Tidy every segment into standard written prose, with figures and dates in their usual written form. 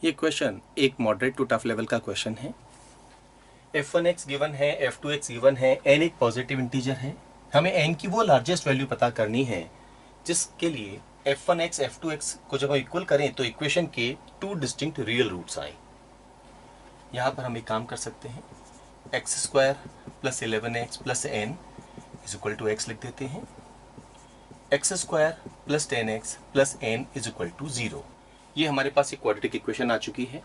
ये क्वेश्चन एक moderate to tough level का क्वेश्चन है। f1x गिवन है, f2x गिवन है, n एक पॉजिटिव इंटीजर है। हमें n की वो लार्जेस्ट वैल्यू पता करनी है जिसके लिए f1x f2x को जब हम इक्वल करें तो इक्वेशन के टू डिस्टिंक्ट रियल रूट्स आए। यहाँ पर हम एक काम कर सकते हैं, x square plus 11x plus n is equal to x लिख देते हैं। X square plus 10x plus n is equal to 0। ये हमारे पास एक क्वाड्रेटिक इक्वेशन आ चुकी है।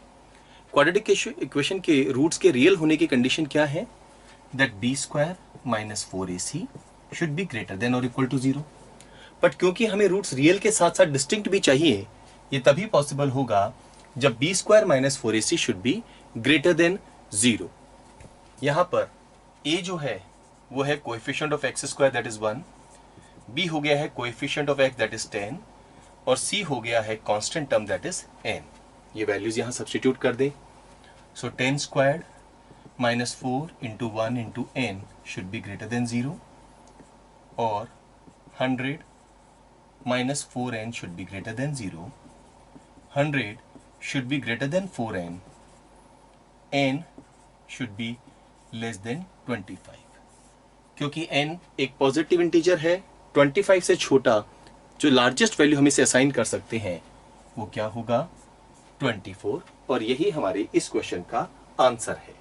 क्वाड्रेटिक इक्वेशन के रूट्स के रियल होने की कंडीशन क्या है? That b square minus 4ac should be greater than और इक्वल टू 0। बट क्योंकि हमें रूट्स रियल के साथ साथ डिस्टिंक्ट भी चाहिए, ये तभी पॉसिबल होगा जब b square minus 4ac should be greater than 0। यहां पर a जो है वो है coefficient of x square that is 1, b हो गया है coefficient of x that is 10 और c हो गया है constant term that is n। ये वैल्यूज यहां सब्स्टिट्यूट कर दें। So 10 squared minus 4 into 1 into n should be greater than 0 और 100 minus 4n should be greater than 0। 100 should be greater then 4n, n should be less than 25। क्योंकि n एक positive integer है, 25 से छोटा जो लार्जेस्ट वैल्यू हम इसे assign कर सकते हैं वो क्या होगा? 24। और यही हमारे इस क्वेश्चन का आंसर है।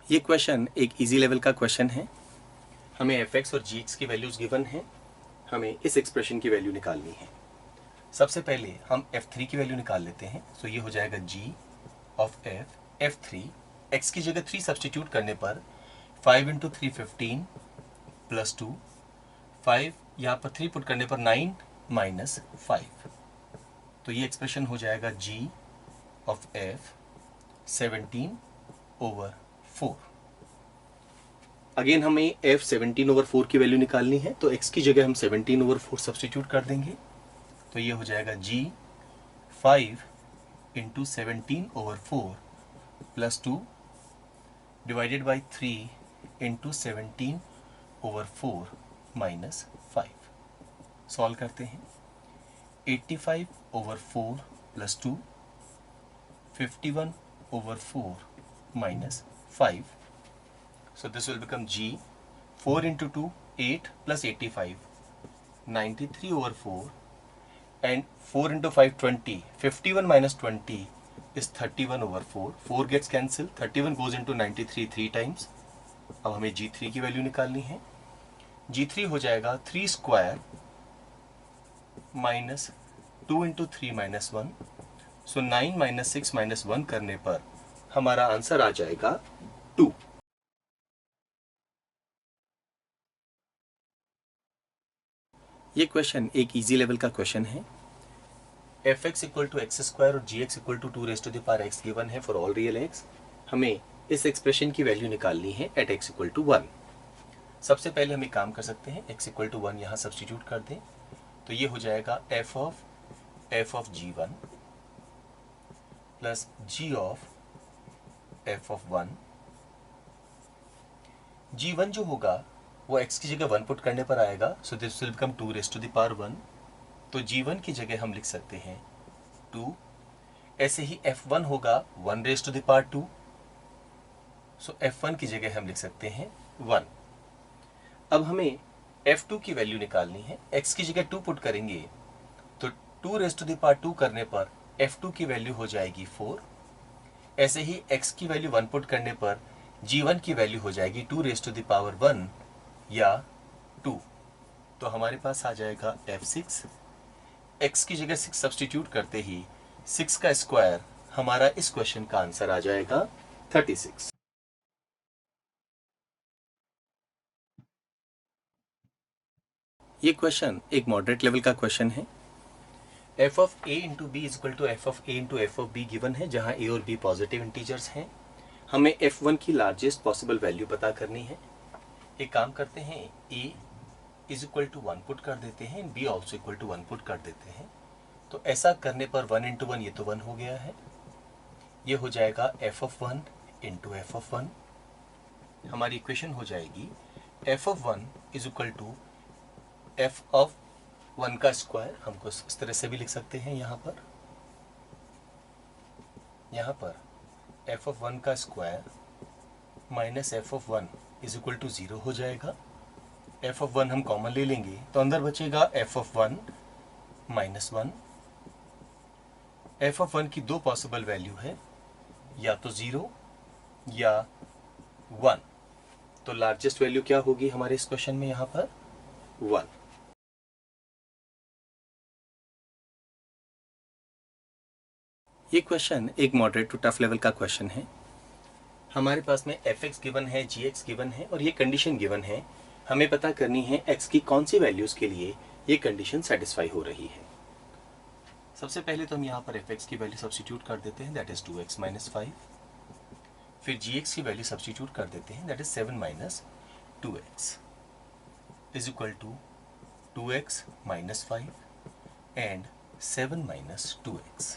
ये क्वेश्चन एक इजी लेवल का क्वेश्चन है। हमें fx और gx की वैल्यूज गिवन है, हमें इस एक्सप्रेशन की वैल्यू निकालनी है। सबसे पहले हम f3 की वैल्यू निकाल लेते हैं। तो ये हो जाएगा g ऑफ f3। x की जगह 3 सब्स्टिट्यूट करने पर 5 इंटू 3 15 प्लस 2, 5 यहाँ पर 3 पुट करने पर 9 माइनस 5। तो ये एक्सप्रेशन हो जाएगा g of f 17 over 4। Again हमें f 17 ओवर 4 की वैल्यू निकालनी है, तो x की जगह हम 17 ओवर 4 सब्स्टिट्यूट कर देंगे। तो ये हो जाएगा g 5 into 17 over 4 plus 2 divided by 3 into 17 over 4 minus 5। Solve करते हैं। 85 over 4 plus 2, 51 over 4 minus 5। So this will become g 4 into 2 8 plus 85 93 over 4 and 4 into 5 20 51 minus 20 is 31 over 4. 4 gets cancelled, 31 goes into 93 3 times. अब हमें g3 की value निकालनी है। g3 हो जाएगा 3 square minus 2 into 3 minus 1। सो 9 minus 6 minus 1 करने पर हमारा आंसर आ जाएगा 2। ये क्वेश्चन एक इजी लेवल का क्वेश्चन है। fx equal to x square और gx equal to 2 raise to the power x given है फॉर ऑल रियल x। हमें इस एक्सप्रेशन की वैल्यू निकालनी है एट x इक्वल टू 1। सबसे पहले हम एक काम कर सकते हैं, x इक्वल टू 1 यहाँ सब्स्टिट्यूट कर दें। तो ये हो जाएगा f of g1 plus g of f of 1। g1 जो होगा वो x की जगह 1 पुट करने पर आएगा, so this will become 2 raise to the power 1। तो g1 की जगह हम लिख सकते हैं 2। ऐसे ही f1 होगा 1 raise to the power 2, so f1 की जगह हम लिख सकते हैं 1। अब हमें f2 की वैल्यू निकालनी है। x की जगह 2 पुट करेंगे तो 2 रेज़ टू द पावर 2 करने पर f2 की वैल्यू हो जाएगी 4। ऐसे ही x की वैल्यू 1 पुट करने पर g1 की वैल्यू हो जाएगी 2 रेज़ टू द पावर 1 या 2। तो हमारे पास आ जाएगा f6। x की जगह 6 सब्स्टिट्यूट करते ही 6 का स्क्वायर हमारा इस क्वेश्चन का आंसर आ जाएगा 36। ये क्वेश्चन एक मॉडरेट लेवल का क्वेश्चन है। f of a into b is equal to f of a into f of b गिवन है, जहां a और b पॉजिटिव इंटीजर्स हैं। हमें f1 की लार्जेस्ट पॉसिबल वैल्यू पता करनी है। एक काम करते हैं, a is equal to 1 put कर देते हैं, b also equal to 1 put कर देते हैं। तो ऐसा करने पर 1 इंटू 1 ये तो 1 हो गया है। ये हो जाएगा f of 1 into f of 1। हमारी इक्वेशन हो जाएगी f of 1 is equal to f of 1 का स्क्वायर हमको इस तरह से भी लिख सकते हैं। यहाँ पर एफ ऑफ 1 का square minus f of 1 is equal to 0 हो जाएगा। एफ ऑफ 1 हम कॉमन ले लेंगे तो अंदर बचेगा F of 1 minus 1। F of 1 की दो पॉसिबल वैल्यू है, या तो 0 या 1। तो लार्जेस्ट वैल्यू क्या होगी हमारे इस क्वेश्चन में? यहाँ पर 1। ये क्वेश्चन एक मॉडरेट टू टफ लेवल का क्वेश्चन है। हमारे पास में एफ एक्स गिवन है, जी एक्स गिवन है और ये कंडीशन गिवन है। हमें पता करनी है एक्स की कौन सी वैल्यूज के लिए ये कंडीशन सेटिस्फाई हो रही है। सबसे पहले तो हम यहाँ पर एफ एक्स की वैल्यू सब्स्टिट्यूट कर देते हैं, दैट इज 2x माइनस 5। फिर जी एक्स की वैल्यू सब्स्टिट्यूट कर देते हैं, that is 7 minus 2x is equal to 2x minus 5 and 7 minus 2x।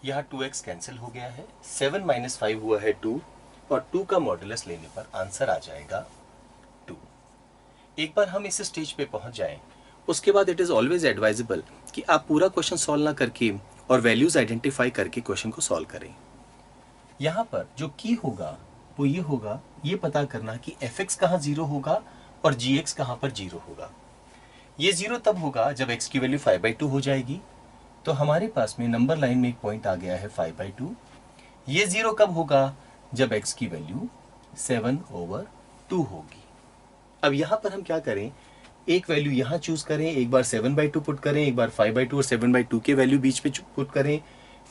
यहाँ 2x कैंसिल हो गया है, 7 माइनस 5 हुआ है 2 और 2 का मॉडुलस लेने पर आंसर आ जाएगा 2। एक बार हम इस स्टेज पे पहुंच जाएं, उसके बाद इट इज ऑलवेज एडवाइजेबल कि आप पूरा क्वेश्चन सॉल्व ना करके और वैल्यूज आइडेंटिफाई करके क्वेश्चन को सॉल्व करें। यहाँ पर जो की होगा वो ये होगा, ये पता करना कि एफ एक्स कहाँ 0 होगा और जी एक्स कहाँ पर 0 होगा। ये 0 तब होगा जब x की वैल्यू 5/2 हो जाएगी। तो हमारे पास में नंबर लाइन में एक पॉइंट आ गया है 5/2। ये 0 कब होगा? जब x की वैल्यू 7/2 होगी। अब यहाँ पर हम क्या करें, एक वैल्यू यहाँ चूज करें, एक बार 7/2 पुट करें, एक बार 5/2 और 7/2 के वैल्यू बीच में पुट करें,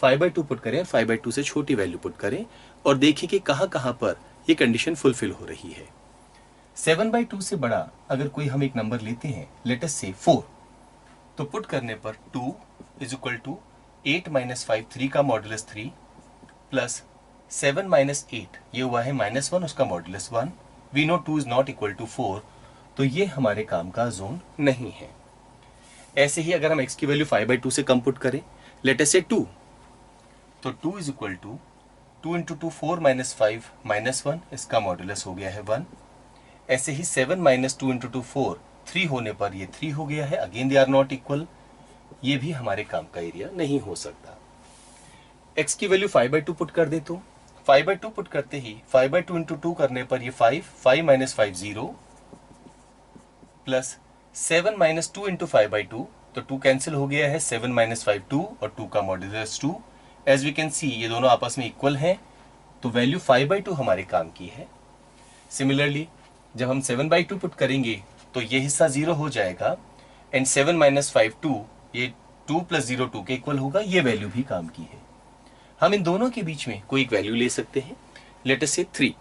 5/2 पुट करें और 5/2 से छोटी वैल्यू पुट करें और देखें कि कहाँ कहाँ पर ये कंडीशन फुलफिल हो रही है। 7/2 से बड़ा अगर कोई हम एक नंबर लेते हैं, लेट अस से 4, तो पुट करने पर 2 इज इक्वल टू 8 माइनस 5, 3 का मॉडुलस 3 प्लस 7 माइनस 8, ये हुआ है -1, उसका modulus 1। We know 2 is not equal to 4, तो ये हमारे काम का जोन नहीं है। ऐसे ही अगर हम x की वैल्यू 5/2 से कम पुट करें, लेट अस से 2, तो 2 is equal to 2 into 2 4 minus 5 -1, इसका मॉडुलस हो गया है 1। ऐसे ही 7 माइनस 2 इंटू 2 4, 3 होने पर ये 3 हो गया है। Again they are not equal, ये भी हमारे काम का एरिया नहीं हो सकता। x की वैल्यू 5/2 पुट कर दे तो 5/2 पुट करते ही 5/2 इंटू 2 करने पर ये 5 माइनस 5 0 प्लस 7 माइनस 2 इंटू 5/2, तो 2 कैंसिल हो गया है, 7 माइनस 5 2 और 2 का modulus 2। As we can see ये दोनों आपस में इक्वल हैं, तो वैल्यू 5/2 हमारे काम की है। सिमिलरली जब हम 7/2 पुट करेंगे तो ये हिस्सा 0 हो जाएगा एंड 7 माइनस 5 2, ये 2 प्लस 0 2 के इक्वल होगा, ये वैल्यू भी काम की है। हम इन दोनों के बीच में कोई एक वैल्यू ले सकते हैं, लेट अस से 3।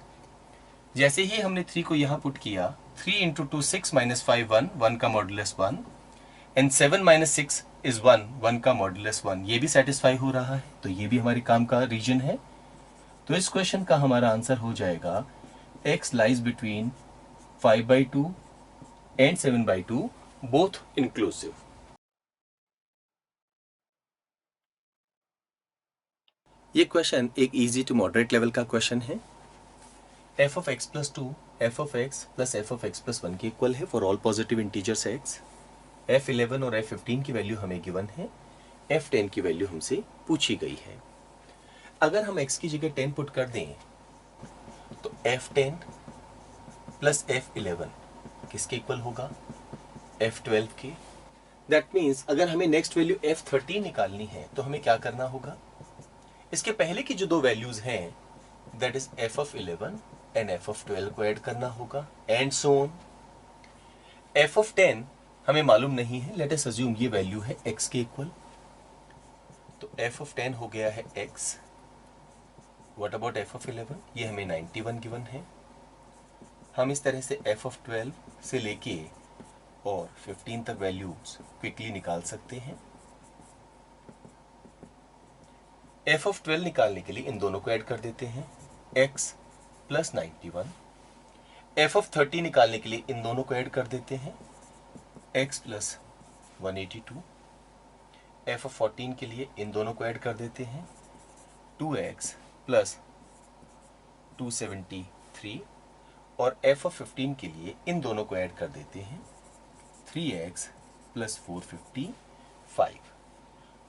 जैसे ही हमने 3 को यहाँ पुट किया, 3 इंटू 2 6 माइनस 5 1, 1 का मॉडुलस 1 एंड 7 माइनस 6 इज 1, 1 का मॉडुलस 1, ये भी सेटिस्फाई हो रहा है, तो ये भी हमारे काम का रीजन है। तो इस क्वेश्चन का हमारा आंसर हो जाएगा x lies between 5/2 and 7/2 both inclusive. ये क्वेश्चन एक इजी टू मॉडरेट लेवल का क्वेश्चन है। f of x plus 2 f of x plus f of x plus 1 के इक्वल है for all positive integers x। f11 और f15 की value हमें given है, f10 की वैल्यू हमसे पूछी गई है। अगर हम x की जगह 10 पुट कर दें तो f10 प्लस f11 किसके इक्वल होगा? f12 के। दैट मीन्स अगर हमें नेक्स्ट वैल्यू f13 निकालनी है तो हमें क्या करना होगा? इसके पहले की जो दो वैल्यूज हैं, that is f of 11 and f of 12 को ऐड करना होगा and so on. f of 10 हमें मालूम नहीं है, लेट अस अज्यूम ये वैल्यू है x के इक्वल, तो f ऑफ 10 हो गया है x। What about f of 11? ये हमें 91 गिवन है। हम इस तरह से f ऑफ 12 से लेके और 15 तक वैल्यूज क्विकली निकाल सकते हैं। f ऑफ 12 निकालने के लिए इन दोनों को ऐड कर देते हैं, x प्लस 91। f ऑफ 30 निकालने के लिए इन दोनों को ऐड कर देते हैं, x प्लस 182। f ऑफ 14 के लिए इन दोनों को ऐड कर देते हैं, 2x प्लस 273। और f ऑफ 15 के लिए इन दोनों को ऐड कर देते हैं, 3x प्लस 455।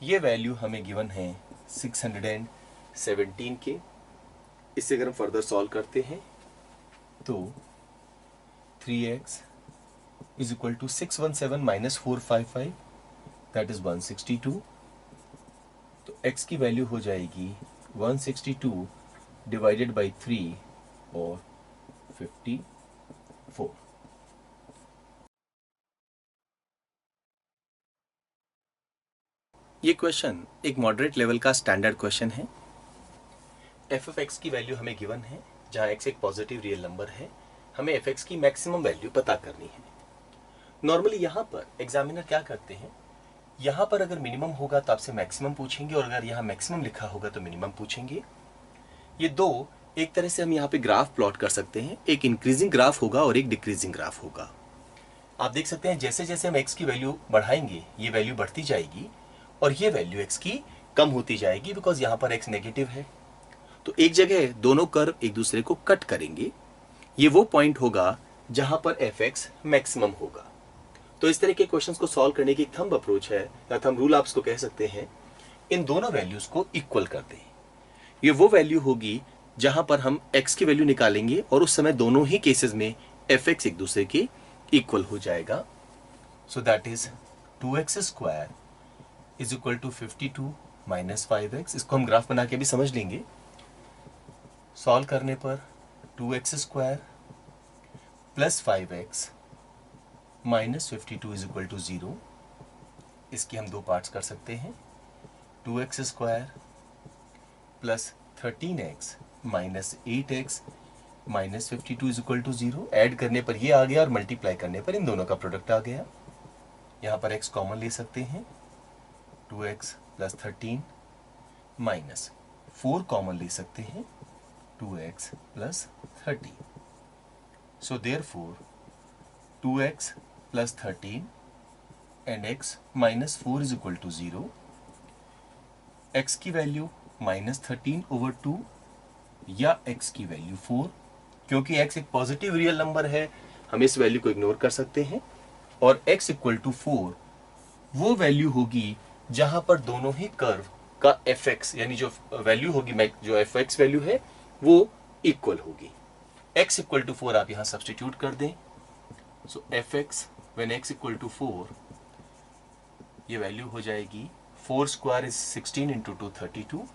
ये वैल्यू हमें गिवन है 617 के। इससे अगर हम फर्दर सॉल्व करते हैं तो 3x is equal to 617 minus 455 that is 162। तो x की वैल्यू हो जाएगी 162 डिवाइडेड बाई 3 और 54। ये क्वेश्चन एक मॉडरेट लेवल का स्टैंडर्ड क्वेश्चन है। एफ ऑफ एक्स की वैल्यू हमें गिवन है, जहां एक्स एक पॉजिटिव रियल नंबर है। हमें एफ एक्स की मैक्सिमम वैल्यू पता करनी है। नॉर्मली यहाँ पर एग्जामिनर क्या करते हैं, यहाँ पर अगर मिनिमम होगा तो आपसे मैक्सिमम पूछेंगे, और अगर यहाँ मैक्सिमम लिखा होगा तो मिनिमम पूछेंगे। ये दो एक तरह से हम यहाँ पे ग्राफ प्लॉट कर सकते हैं। एक इंक्रीजिंग ग्राफ होगा और एक डिक्रीजिंग ग्राफ होगा। आप देख सकते हैं जैसे जैसे हम एक्स की वैल्यू बढ़ाएंगे ये वैल्यू बढ़ती जाएगी और ये वैल्यू एक्स की कम होती जाएगी, बिकॉज यहाँ पर एक्स नेगेटिव है। तो एक जगह दोनों कर्व एक दूसरे को कट करेंगे। ये वो पॉइंट होगा जहां पर एफ एक्स मैक्सिमम होगा। तो इस तरह के क्वेश्चंस को सॉल्व करने की एक थंब अप्रोच है, या थंब रूल आप इसको कह सकते हैं। इन दोनों वैल्यूज को इक्वल कर दें। ये वो वैल्यू होगी जहां पर हम एक्स की वैल्यू निकालेंगे और उस समय दोनों ही केसेस में एफ एक्स एक दूसरे के इक्वल हो जाएगा। So that is 2x square is equal to 52 minus 5x। इसको हम ग्राफ बना के भी समझ लेंगे। सॉल्व करने पर 2x square plus 5x minus 52 is equal to 0। इसकी हम दो पार्ट्स कर सकते हैं। 2x square plus 13x minus 8x minus 52 is equal to 0। Add करने पर ये आ गया और मल्टीप्लाई करने पर इन दोनों का प्रोडक्ट आ गया। यहाँ पर x कॉमन ले सकते हैं। 2x प्लस 13 माइनस 4 कॉमन ले सकते हैं। 2x plus 30। So therefore 2x plus 13 and x minus 4 is equal to 0। x की वैल्यू माइनस 13 ओवर 2 या x की वैल्यू 4। क्योंकि x एक पॉजिटिव रियल नंबर है, हम इस वैल्यू को इग्नोर कर सकते हैं। और x इक्वल टू 4 वो वैल्यू होगी जहां पर दोनों ही कर्व का एफ एक्स यानी जो वैल्यू होगी, जो एफ एक्स वैल्यू है वो इक्वल होगी। x इक्वल टू 4 आप यहां सब्सटीट्यूट कर दें। So F X when x equal to 4 ये वैल्यू हो जाएगी 4 स्क्वायर इज 16 इंटू 2 32।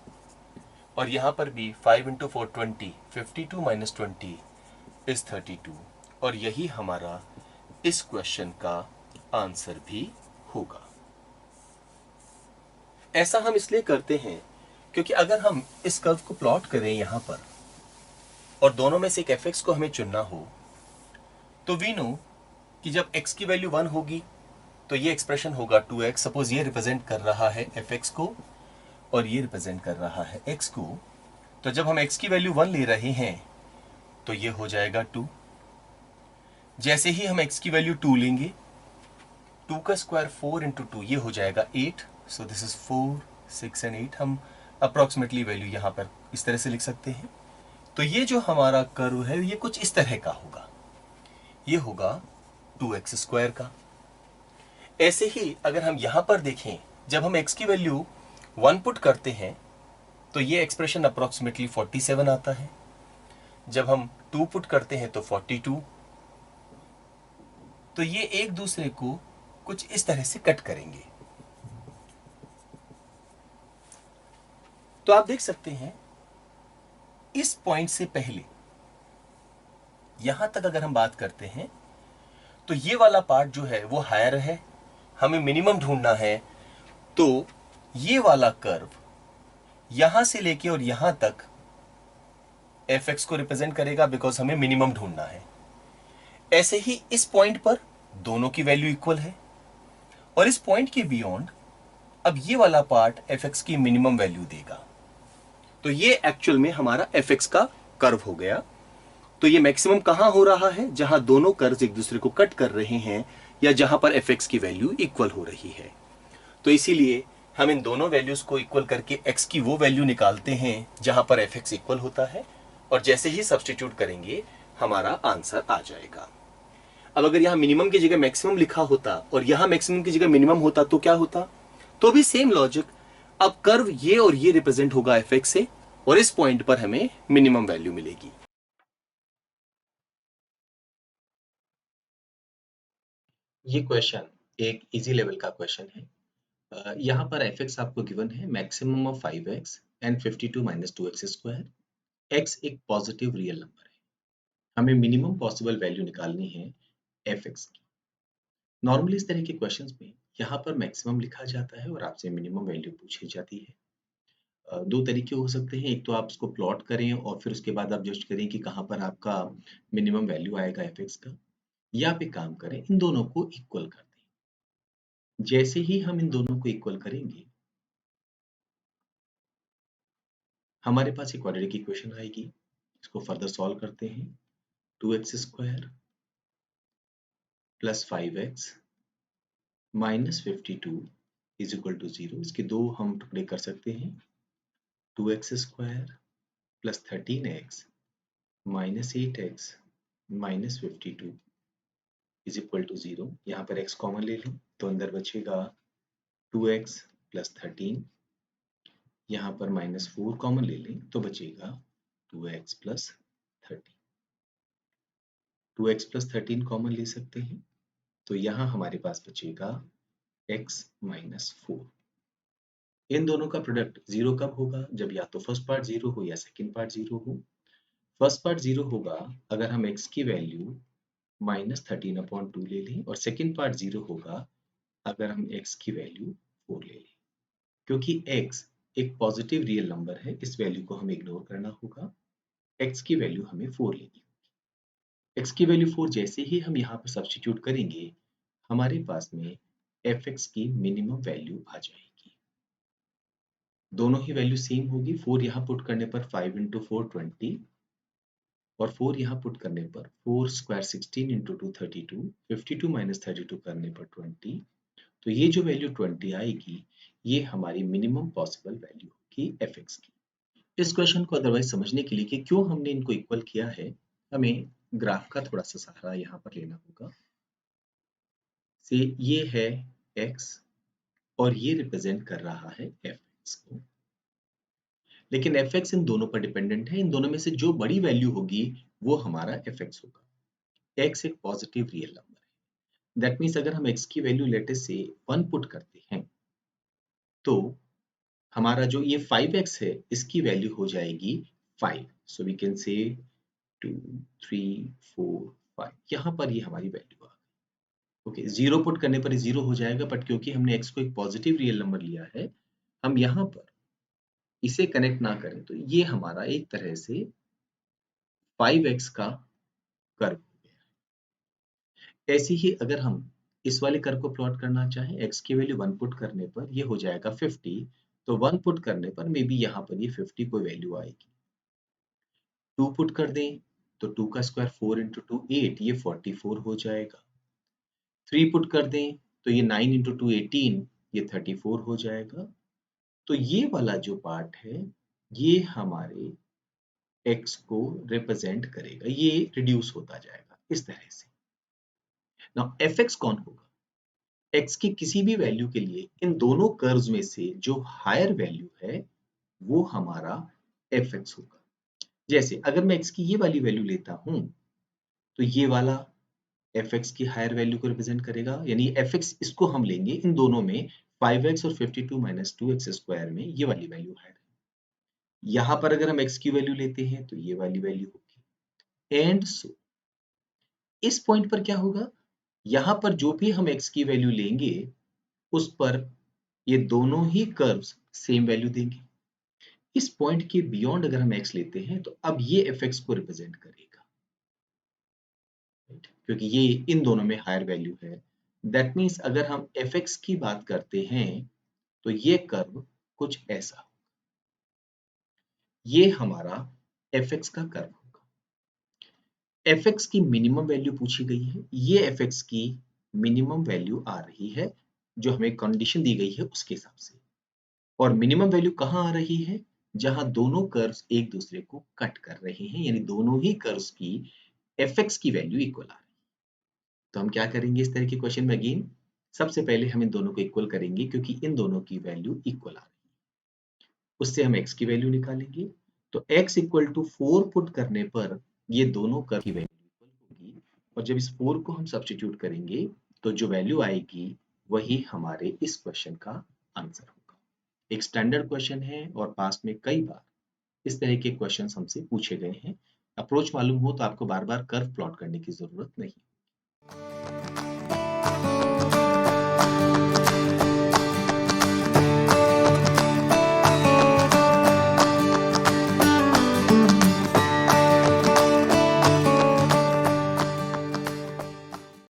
और यहां पर भी 5 इंटू 4 20, 52 माइनस 20 इज 32। और यही हमारा इस क्वेश्चन का आंसर भी होगा। ऐसा हम इसलिए करते हैं क्योंकि अगर हम इस कर्व को प्लॉट करें यहां पर और दोनों में से एक एफ एक्स को हमें चुनना हो, तो वी नो कि जब x की वैल्यू 1 होगी तो ये एक्सप्रेशन होगा 2x। सपोज ये रिप्रेजेंट कर रहा है एफ एक्स को और ये रिप्रेजेंट कर रहा है x को। तो जब हम x की वैल्यू 1 ले रहे हैं तो ये हो जाएगा 2। जैसे ही हम x की वैल्यू 2 लेंगे, 2 का स्क्वायर 4 इंटू 2 ये हो जाएगा 8। So this is 4, 6 and 8। हम अप्रोक्सीमेटली वैल्यू यहां पर इस तरह से लिख सकते हैं। तो ये जो हमारा कर्व है ये कुछ इस तरह का होगा। ये होगा 2x स्क्वायर का। ऐसे ही अगर हम यहां पर देखें, जब हम x की वैल्यू 1 पुट करते हैं तो ये एक्सप्रेशन अप्रोक्सीमेटली 47 आता है। जब हम 2 पुट करते हैं तो 42। तो ये एक दूसरे को कुछ इस तरह से कट करेंगे। तो आप देख सकते हैं इस पॉइंट से पहले यहां तक अगर हम बात करते हैं तो ये वाला पार्ट जो है वो हायर है, हमें मिनिमम ढूंढना है। तो ये वाला कर्व यहां से लेके और यहां तक एफ एक्स को रिप्रेजेंट करेगा, बिकॉज हमें मिनिमम ढूंढना है। ऐसे ही इस पॉइंट पर दोनों की वैल्यू इक्वल है और इस पॉइंट के बियॉन्ड अब ये वाला पार्ट एफ एक्स की मिनिमम वैल्यू देगा। तो ये एक्चुअल में हमारा एफ एक्स का कर्व हो गया। तो ये मैक्सिमम कहां हो रहा है, जहां दोनों कर्व्स एक दूसरे को कट कर रहे हैं या जहां पर एफ एक्स की वैल्यू इक्वल हो रही है। तो इसीलिए हम इन दोनों वैल्यूज को इक्वल करके एक्स की वो वैल्यू निकालते हैं जहां पर एफ एक्स इक्वल होता है, और जैसे ही सब्स्टिट्यूट करेंगे हमारा आंसर आ जाएगा। अब अगर यहाँ मिनिमम की जगह मैक्सिमम लिखा होता और यहाँ मैक्सिमम की जगह मिनिमम होता तो क्या होता? तो भी सेम लॉजिक। अब कर्व ये और ये रिप्रेजेंट होगा एफ एक्स से, और इस पॉइंट पर हमें मिनिमम वैल्यू मिलेगी। ये क्वेश्चन एक इजी लेवल का क्वेश्चन है। यहाँ पर एफ एक्स आपको गिवन है maximum of 5x and 52 minus 2x square. x एक पॉजिटिव रियल नंबर है, हमें मिनिमम पॉसिबल वैल्यू निकालनी है एफ एक्स की। नॉर्मली इस तरह के क्वेश्चंस में यहाँ पर मैक्सिमम लिखा जाता है और आपसे मिनिमम वैल्यू पूछी जाती है। दो तरीके हो सकते हैं, एक तो आप इसको प्लॉट करें और फिर उसके बाद आप जज करें कि कहाँ पर आपका मिनिमम वैल्यू आएगा एफ एक्स का, या आप एक काम करें इन दोनों को इक्वल कर दें। जैसे ही हम इन दोनों को इक्वल करेंगे हमारे पास एक क्वाड्रेटिक इक्वेशन आएगी। इसको फर्दर सॉल्व करते हैं। 2x square plus 5x minus 52 is equal to 0। इसके दो हम टुकड़े कर सकते हैं। 2x square plus 13x minus 8x minus 52 is equal to 0। यहाँ पर x कॉमन ले लें तो अंदर बचेगा 2x प्लस 13। यहाँ पर माइनस 4 कॉमन ले लें तो बचेगा 2x plus 13। 2x plus 13 common ले सकते हैं तो यहाँ हमारे पास बचेगा x माइनस 4। इन दोनों का प्रोडक्ट जीरो कब होगा? जब या तो फर्स्ट पार्ट जीरो हो या सेकंड पार्ट जीरो हो। फर्स्ट पार्ट जीरो होगा अगर हम x की वैल्यू माइनस 13/2 ले लें, और सेकंड पार्ट जीरो होगा अगर हम x की वैल्यू 4 ले लें। क्योंकि x एक पॉजिटिव रियल नंबर है, इस वैल्यू को हमें इग्नोर करना होगा। x की वैल्यू हमें 4 लेनी होगी। x की वैल्यू 4 जैसे ही हम यहाँ पर सब्स्टिट्यूट करेंगे हमारे पास में f(x) की मिनिमम वैल्यू आ जाएगी। दोनों ही वैल्यू सेम होगी। 4 यहाँ पुट करने पर 5 इंटू 4 20, और 4 यहाँ पुट करने पर 4 स्क्वायर 16 इंटू 2 32, 52 माइनस 32 करने पर 20। तो ये जो वैल्यू 20 आएगी ये हमारी मिनिमम पॉसिबल वैल्यू होगी एफ एक्स की। इस क्वेश्चन को अदरवाइज समझने के लिए कि क्यों हमने इनको इक्वल किया है, हमें ग्राफ का थोड़ा सा सहारा यहाँ पर लेना होगा। से ये है x और ये रिप्रेजेंट कर रहा है एफ एक्स को, लेकिन एफ एक्स इन दोनों पर डिपेंडेंट है। इन दोनों में से जो बड़ी वैल्यू होगी वो हमारा एफ एक्स होगा। x एक पॉजिटिव रियल नंबर है, दैट मीन्स अगर हम x की वैल्यू लेटे से 1 पुट करते हैं तो हमारा जो ये 5x है इसकी वैल्यू हो जाएगी 5। सो वी कैन से 2 3 4 5, यहाँ पर ये हमारी वैल्यू आ गई। ओके, जीरो पुट करने पर जीरो हो जाएगा, बट क्योंकि हमने x को एक पॉजिटिव रियल नंबर लिया है हम यहाँ पर इसे कनेक्ट ना करें तो ये हमारा एक तरह से 5x का कर्व हो गया। ऐसे ही अगर हम इस वाले कर्व को प्लॉट करना चाहें, x की वैल्यू 1 पुट करने पर ये हो जाएगा 50, तो 1 पुट करने पर मे बी यहाँ पर ये 50 कोई वैल्यू आएगी। 2 पुट कर दें तो 2 का स्क्वायर 4 इंटू 2 8, ये 44 हो जाएगा। 3 पुट कर दें तो ये 9 इंटू 2 18, ये 34 हो जाएगा। तो ये वाला जो पार्ट है ये हमारे x को रिप्रेजेंट करेगा, ये रिड्यूस होता जाएगा इस तरह से। नाउ एफ एक्स कौन होगा? x की किसी भी वैल्यू के लिए इन दोनों कर्व्स में से जो हायर वैल्यू है वो हमारा एफ एक्स होगा। जैसे अगर मैं x की ये वाली वैल्यू लेता हूं तो ये वाला एफ एक्स की हायर वैल्यू को रिप्रेजेंट करेगा, यानी एफ एक्स इसको हम लेंगे इन दोनों में 5x और 52 माइनस 2x स्क्वायर में ये वाली वैल्यू हायर है। यहाँ पर अगर हम x की वैल्यू लेते हैं तो ये वाली वैल्यू होगी, एंड सो इस पॉइंट पर क्या होगा, यहाँ पर जो भी हम x की वैल्यू लेंगे उस पर ये दोनों ही कर्व्स सेम वैल्यू देंगे। इस पॉइंट के बियॉन्ड अगर हम x लेते हैं तो अब ये एफ एक्स को रिप्रेजेंट करेगा, क्योंकि ये इन दोनों में हायर वैल्यू है। दैट मीन्स अगर हम एफ एक्स की बात करते हैं तो ये कर्व कुछ ऐसा, ये हमारा एफ एक्स का कर्व होगा। एफ एक्स की मिनिमम वैल्यू पूछी गई है, ये एफ एक्स की मिनिमम वैल्यू आ रही है जो हमें कंडीशन दी गई है उसके हिसाब से। और मिनिमम वैल्यू कहाँ आ रही है? जहां दोनों कर्व्स एक दूसरे को कट कर रहे हैं, यानी दोनों ही कर्व्स की एफ एक्स की वैल्यू इक्वल आ रही है। तो हम क्या करेंगे इस तरह के क्वेश्चन में? अगेन सबसे पहले हम इन दोनों को इक्वल करेंगे क्योंकि इन दोनों की वैल्यू इक्वल आ रही है। उससे हम x की वैल्यू निकालेंगे। तो x इक्वल टू 4 पुट करने पर ये दोनों कर्व की वैल्यू इक्वल होगी, और जब इस 4 को हम सब्स्टिट्यूट करेंगे तो जो वैल्यू आएगी वही हमारे इस क्वेश्चन का आंसर होगा। एक स्टैंडर्ड क्वेश्चन है और पास्ट में कई बार इस तरह के क्वेश्चंस हमसे पूछे गए हैं। अप्रोच मालूम हो तो आपको बार-बार कर्व प्लॉट करने की ज़रूरत नहीं।